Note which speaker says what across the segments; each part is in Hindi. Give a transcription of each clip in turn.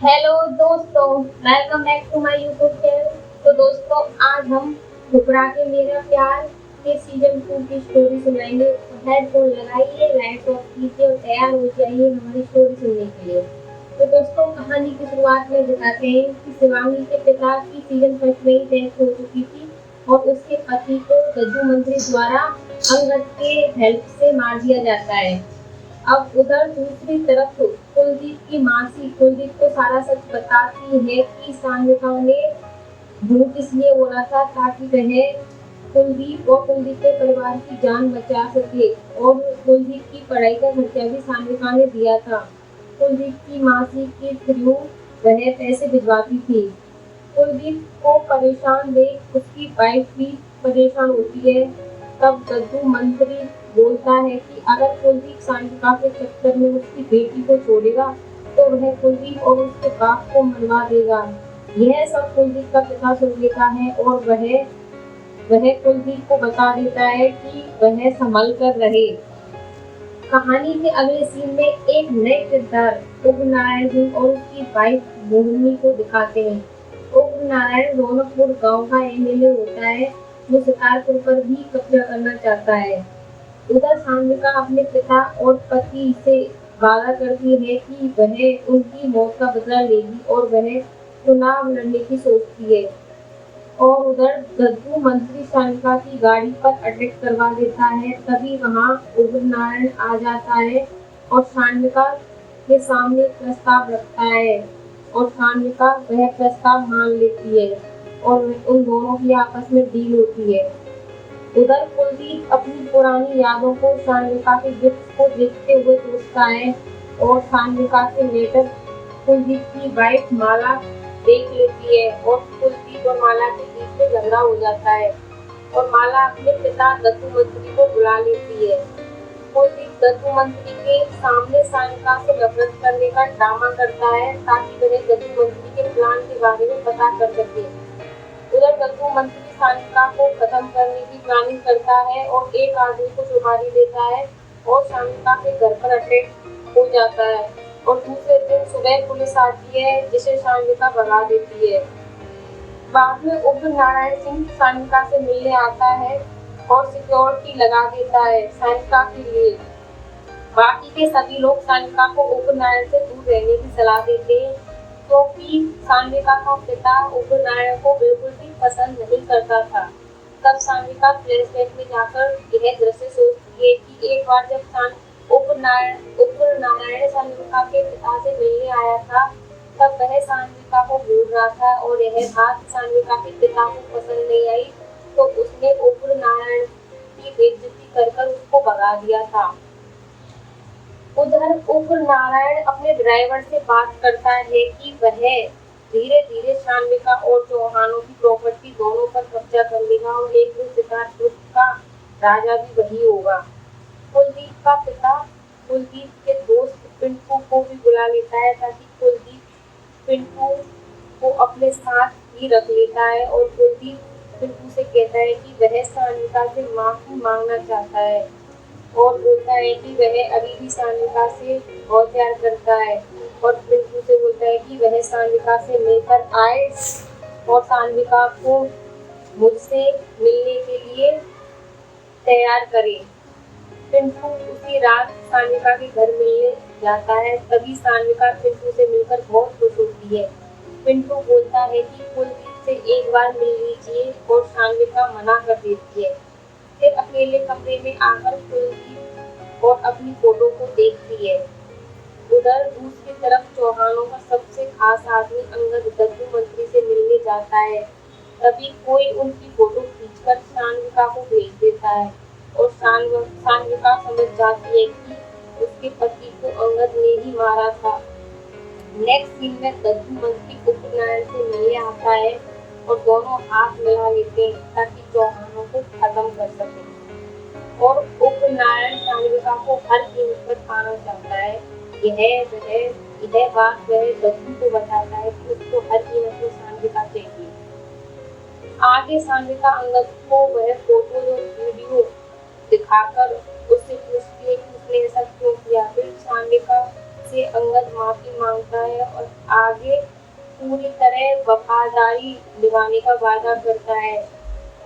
Speaker 1: हेलो दोस्तों, welcome back to my YouTube channel. तो दोस्तों, आज हम ठुकरा के मेरा प्यार के सीजन 2 की स्टोरी सुनाएंगे। हेडफोन लगाइए, लाइट्स ऑफ कीजिए और तैयार हो जाइए हमारी स्टोरी सुनने के लिए। तो दोस्तों, कहानी की शुरुआत में दिखाते हैं कि शिवांगी के पिता की सीजन फर्स्ट में ही डेथ हो चुकी थी और उसके पति को दज्जू मंत्री द्वारा अंगद के हेल्प से मार दिया जाता है। अब उधर दूसरी तरफ कुलदीप की मासी कुलदीप को सारा सच बताती है कि सान्विका ने झूठ इसलिए बोला था ताकि वह कुलदीप और कुलदीप के परिवार की जान बचा सके और कुलदीप की पढ़ाई का खर्चा भी सान्विका ने दिया था। कुलदीप की मासी के थ्रू वह पैसे भिजवाती थी। कुलदीप को परेशान देख उसकी वाइफ भी परेशान होती है। तब दद्दू मंत्री बोलता है कि अगर कुलदीप सानिका के चक्कर में उसकी बेटी को छोड़ेगा तो वह कुलदीप और उसके बाप को मरवा देगा। यह सब कुलदीप का पिता सुन लेता है और वह कुलदीप को बता देता है कि वह संभल कर रहे। कहानी के अगले सीन में एक नए किरदार उग्र नारायण सिंह और उसकी वाइफ मोहिनी को दिखाते हैं। उग्र नारायण रौनकपुर गांव का एमएलए होता है जो शिकारपुर पर भी कब्जा करना चाहता है। उधर सान्विका अपने पिता और पति से वादा करती है कि वह उनकी मौत का बदला लेगी और वह चुनाव लड़ने की सोचती है। और उधर दद्दू मंत्री सानिका की गाड़ी पर अटैक करवा देता है। तभी वहां उग्र नारायण आ जाता है और सानिका के सामने प्रस्ताव रखता है और सानिका वह प्रस्ताव मान लेती है और उन दोनों की आपस में डील होती है। उधर कुलदीप अपनी पुरानी यादों को सान्विका के गिफ्ट को देखते हुए सोचता है और सान्विका के लेटर कुलदीप की वाइफ माला देख लेती है और कुलदीप और माला के बीच में झगड़ा हो जाता है और माला अपने पिता दत्तू मंत्री को बुला लेती है। कुलदीप दत्तू मंत्री के सामने सानिका से नफरत करने का ड्रामा करता है ताकि वह दत्तू मंत्री के प्लान के बारे में पता कर सके। उधर दत्तू मंत्री सानिका को खत्म करने की प्लानिंग करता है और एक आदमी को सुपारी देता है और सानिका के घर पर अटैक हो जाता है और दूसरे दिन सुबह पुलिस आती है जिसे सानिका भगा देती है। बाद में उग्र नारायण सिंह सानिका से मिलने आता है और सिक्योरिटी लगा देता है सानिका के लिए। बाकी के सभी लोग सानिका को उग्र नारायण से दूर रहने की सलाह देते हैं क्योंकि सान्विका का पिता उग्र नारायण को बिल्कुल भी पसंद नहीं करता था। तब सान्विका फ्लैशबैक में जाकर यह दृश्य सोचती है कि एक बार जब उग्र नारायण सान्विका के पिता से मिलने आया था तब वह सान्विका को भूल रहा था और यह बात सान्विका के पिता को पसंद नहीं आई तो उसने उग्र नारायण की बेइज्जती कर उसको भगा दिया था। उधर उग्र नारायण अपने ड्राइवर से बात करता है कि वह धीरे धीरे सान्विका और चौहानों की प्रॉपर्टी दोनों पर कब्जा कर लेगा और एक दिन शिकारपुर का राजा भी वही होगा। कुलदीप का पिता कुलदीप के दोस्त पिंटू को भी बुला लेता है ताकि कुलदीप पिंटू को अपने साथ ही रख लेता है और कुलदीप पिंटू से कहता है कि वह सान्विका से माफी मांगना चाहता है और बोलता है कि वह अभी भी सान्विका से बहुत प्यार करता है और पिंटू से बोलता है कि वह सान्विका से मिलकर आए और सान्विका को मुझसे मिलने के लिए तैयार करे। पिंटू उसी रात सान्विका के घर मिलने जाता है। तभी सान्विका पिंटू से मिलकर बहुत खुश होती है। पिंटू बोलता है कि कुलदीप से एक बार मिल लीजिए और सान्विका मना कर देती है। फिर अकेले कमरे में आकर कुलदीप और अपनी फोटो को देखती है। उधर दूसरी तरफ चौहानों का सबसे खास आदमी अंगद दद्दू मंत्री से मिलने जाता है। तभी कोई उनकी फोटो खींचकर सान्विका को भेज देता है और सान्विका समझ जाती है कि उसके पति को अंगद ने ही मारा था। नेक्स्ट सीन में दद्दू मंत्री उग्र नारायण से मिलने आता है और दोनों हाथ मिला लेते हैं ताकि चौहानों को खत्म कर सके और उग्र नारायण सान्विका को हर कीमत पर पाना चाहता है। यह बात वह दद्दू को बताता है कि उसको हर कीमत पर सान्विका चाहिए। आगे सान्विका अंगद को वह फोटो और वीडियो दिखाकर उससे पूछती है कि उसने ऐसा क्यों किया। फिर सान्विका से अंगद माफी मांगता है और आगे पूरी तरह वफादारी निभाने का वादा करता है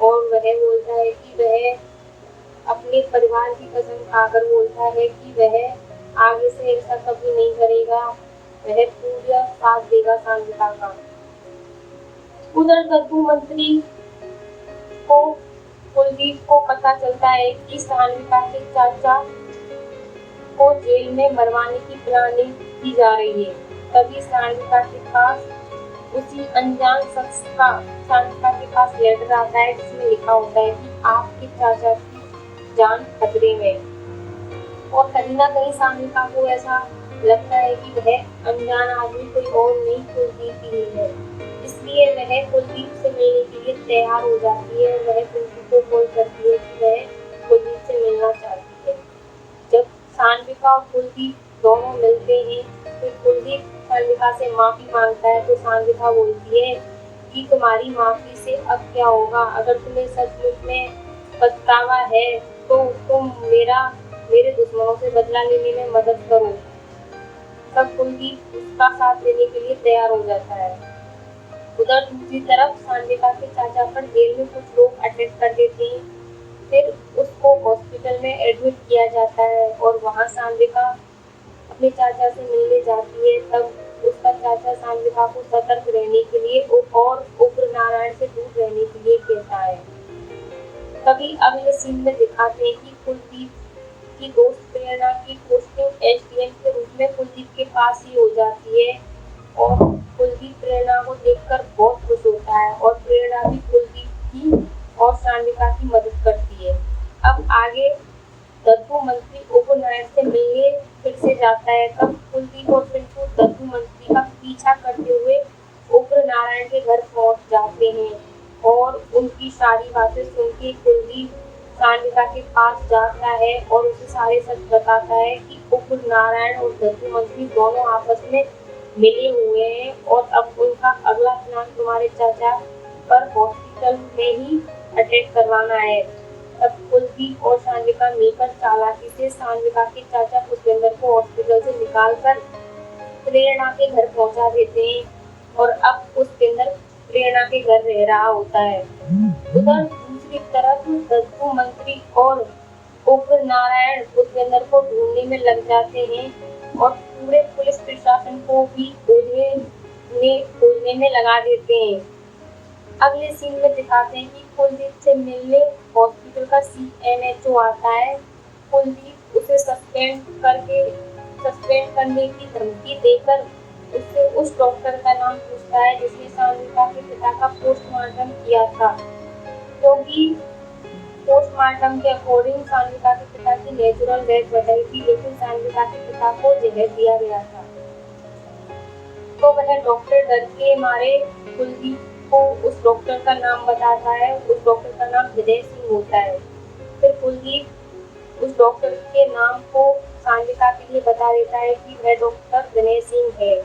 Speaker 1: और वह बोलता है कि वह अपने परिवार की कसम खाकर बोलता है कि वह आगे से ऐसा कभी नहीं करेगा, वह पूरा साथ देगा सान्विका का। उधर दद्दू मंत्री को कुलदीप को पता चलता है कि सान्विका के चाचा को जेल में मरवाने की प्लानिंग की जा रही है। तभी सान्विका के पास उसी अनजान शख्स का सान्विका के पास लेटर आता है जिसमें लिखा होता है कि आपके चाचा की जान खतरे में। और कहीं ना कहीं सान्विका को ऐसा लगता है कि वह अनजान आदमी कोई और नहीं कुलदीप ही है, इसलिए वह कुलदीप से मिलने के लिए तैयार हो जाती है और वह कुलदीप को कॉल करती है कि वह कुलदीप से मिलना चाहती है। जब सान्विका और कुलदीप दोनों मिलते हैं फिर कुलदीप सान्विका से माफी मांगता है तो सान्विका बोलती है कि तुम्हारी माफी से अब क्या होगा, अगर तुम्हें सचमुच में पछतावा है तो तुम मेरे दुश्मनों से बदला लेने में मदद करो। तब कुलदीप उसका साथ देने के लिए तैयार हो जाता है। उधर दूसरी तरफ सान्विका के चाचा पर जेल में कुछ लोग अटैक कर देते हैं, फिर उसको हॉस्पिटल में एडमिट किया जाता है और वहाँ सान्विका अपने चाचा से मिलने जाती है। तब उसका चाचा सान्विका को सतर्क रहने के लिए और उग्र नारायण से दूर रहने के लिए कहता है। तभी अगले सीन में दिखाते हैं कि कुलदीप की दोस्त प्रेरणा की पोस्टिंग एसडीएम के रूप में कुलदीप के पास ही हो जाती है और कुलदीप प्रेरणा को देखकर बहुत खुश होता है और प्रेरणा भी कुलदीप की और सान्विका की मदद करती है। अब आगे दद्दू मंत्री उग्र नारायण से मिलने फिर से जाता है। तब कुलदीप और पिंटू दद्दू मंत्री का पीछा करते हुए उग्र नारायण के घर पहुंच जाते हैं और उनकी सारी बातें सुन के कुलदीप सान्विका के पास जाता है और उसे सारे सच बताता है कि उग्र नारायण और दद्दू मंत्री दोनों आपस में मिले हुए हैं और अब उनका अगला प्लान तुम्हारे चाचा पर हॉस्पिटल में ही अटैक करवाना है। तब कुलदीप और सान्विका मिलकर चालाकी से सान्विका के चाचा पुष्पेंद्र को हॉस्पिटल से निकालकर प्रेरणा के घर पहुंचा देते हैं और अब पुष्पेंद्र प्रेरणा के घर रह रहा होता है। उधर दूसरी तरफ दद्दू मंत्री और उग्र नारायण पुष्पेंद्र को ढूंढने में लग जाते हैं और पूरे पुलिस प्रशासन को भी खोजने में लगा देते हैं। अगले सीन में दिखाते हैं कि कुलदीप से मिलने हॉस्पिटल का सीएमएचओ आता है। कुलदीप उसे सस्पेंड करने की धमकी देकर उससे उस डॉक्टर का नाम पूछता है जिसने सान्विका के पिता का पोस्टमार्टम किया था, क्योंकि पोस्टमार्टम के अकॉर्डिंग सान्विका के पिता की नेचुरल डेथ बताई थी, लेकिन सान्विका के पिता को जहर दिया गया था। तो वह डॉक्टर डर के मारे कुलदीप को उस डॉक्टर का नाम बताता है। उस डॉक्टर का नाम विजय सिंह होता है। फिर कुलदीप उस डॉक्टर के नाम को सान्विका के लिए बता देता है कि वह डॉक्टर विनय सिंह है।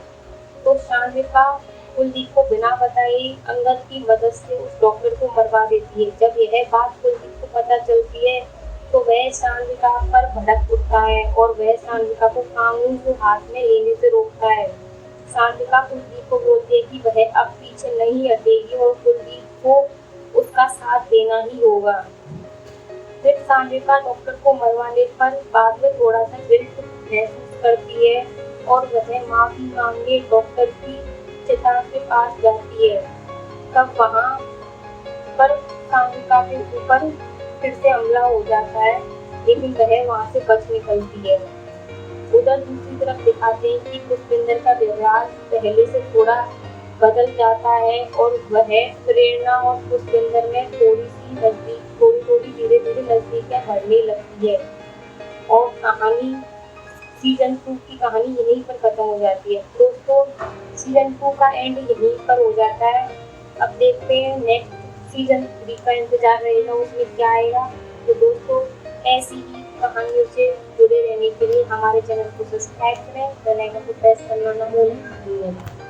Speaker 1: तो सान्विका कुलदीप को बिना बताए अंगद की मदद से उस डॉक्टर को मरवा देती है। जब यह बात कुलदीप को पता चलती है तो वह सान्विका पर भड़क उठता है और वह सान्विका को कानून को हाथ में लेने से रोकता है। सान्विका कुलदीप को बोलती है कि वह अब पीछे नहीं हटेगी और कुलदीप को उसका साथ देना ही होगा। फिर सान्विका डॉक्टर को मरवाने पर बाद में थोड़ा सा गिल्ट महसूस करती है और वह माफी मांगने डॉक्टर की चिता के पास जाती है। तब वहाँ पर सान्विका के ऊपर फिर से हमला हो जाता है, लेकिन वह वहाँ से बच निकलती है। उधर दूसरी तरफ दिखाते हैं कि पुष्पेंद्र का व्यवहार पहले से थोड़ा बदल जाता है और वह प्रेरणा और पुष्पेंद्र में थोड़ी धीरे धीरे नजदीकियां बढ़ने लगती है और कहानी सीजन 2 की कहानी यहीं पर खत्म हो जाती है। दोस्तों, सीजन 2 का एंड यहीं पर हो जाता है। अब देखते हैं नेक्स्ट सीजन 3 का इंतजार रहेगा, उसमें क्या आएगा। तो दोस्तों, ऐसी ही कहानियों से जुड़े रहने के लिए हमारे चैनल को सब्सक्राइब करें, बेल आइकन को प्रेस करना ना भूलें। धन्यवाद।